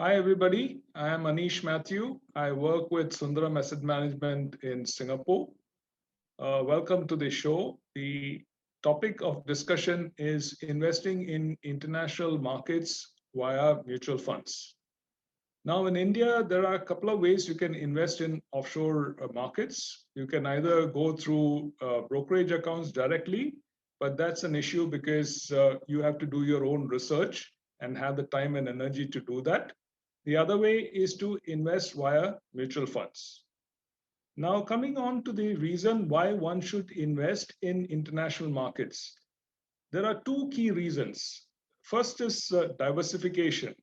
Hi, everybody. I am Anish Mathew. I work with Sundaram Asset Management in Singapore. Welcome to the show. The topic of discussion is investing in international markets via mutual funds. Now, in India, there are a couple of ways you can invest in offshore markets. You can either go through brokerage accounts directly, but that's an issue because you have to do your own research and have the time and energy to do that. The other way is to invest via mutual funds. Now, coming on to the reason why one should invest in international markets, there are two key reasons. First is diversification.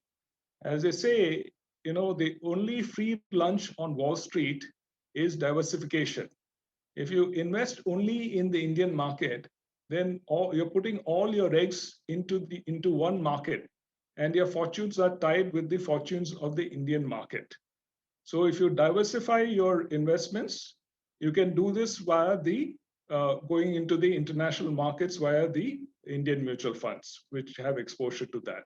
As they say, the only free lunch on Wall Street is diversification. If you invest only in the Indian market, then you're putting all your eggs into one market, and your fortunes are tied with the fortunes of the Indian market. So if you diversify your investments, you can do this via the going into the international markets via the Indian mutual funds, which have exposure to that.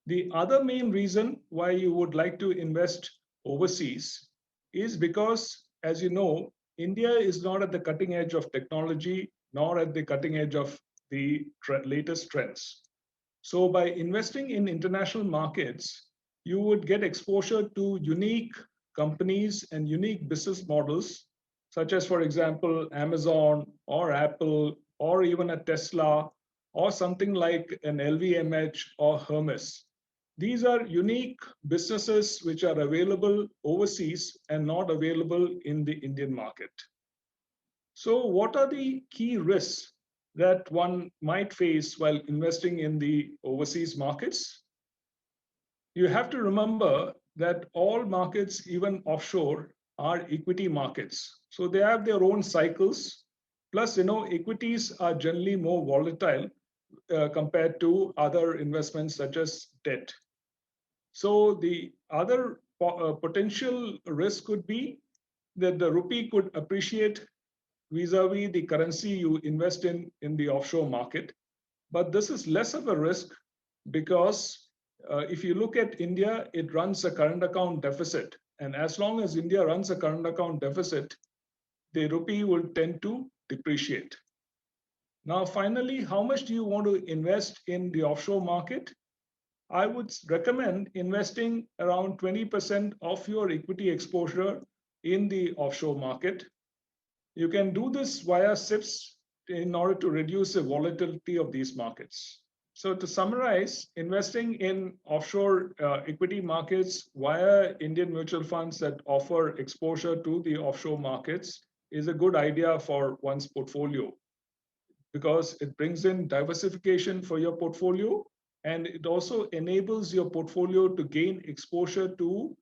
The other main reason why you would like to invest overseas is because, as you know, India is not at the cutting edge of technology, nor at the cutting edge of the latest trends. So by investing in international markets, you would get exposure to unique companies and unique business models, such as, for example, Amazon or Apple, or even a Tesla, or something like an LVMH or Hermes. These are unique businesses which are available overseas and not available in the Indian market. So what are the key risks that one might face while investing in the overseas markets? You have to remember that all markets, even offshore, are equity markets. So they have their own cycles. Plus, equities are generally more volatile compared to other investments such as debt. So the other potential risk could be that the rupee could appreciate vis-a-vis the currency you invest in the offshore market. But this is less of a risk because if you look at India, it runs a current account deficit. And as long as India runs a current account deficit, the rupee will tend to depreciate. Now, finally, how much do you want to invest in the offshore market? I would recommend investing around 20% of your equity exposure in the offshore market. You can do this via SIPs in order to reduce the volatility of these markets. So to summarize, investing in offshore equity markets via Indian mutual funds that offer exposure to the offshore markets is a good idea for one's portfolio because it brings in diversification for your portfolio, and it also enables your portfolio to gain exposure to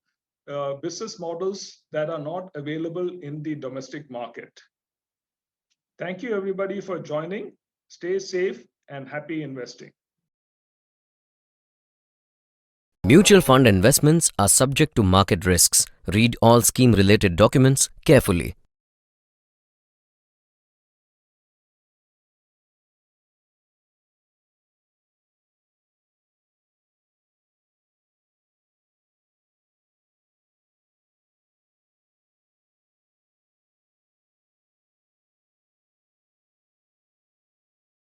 business models that are not available in the domestic market. Thank you, everybody, for joining. Stay safe and happy investing. Mutual fund investments are subject to market risks. Read all scheme-related documents carefully.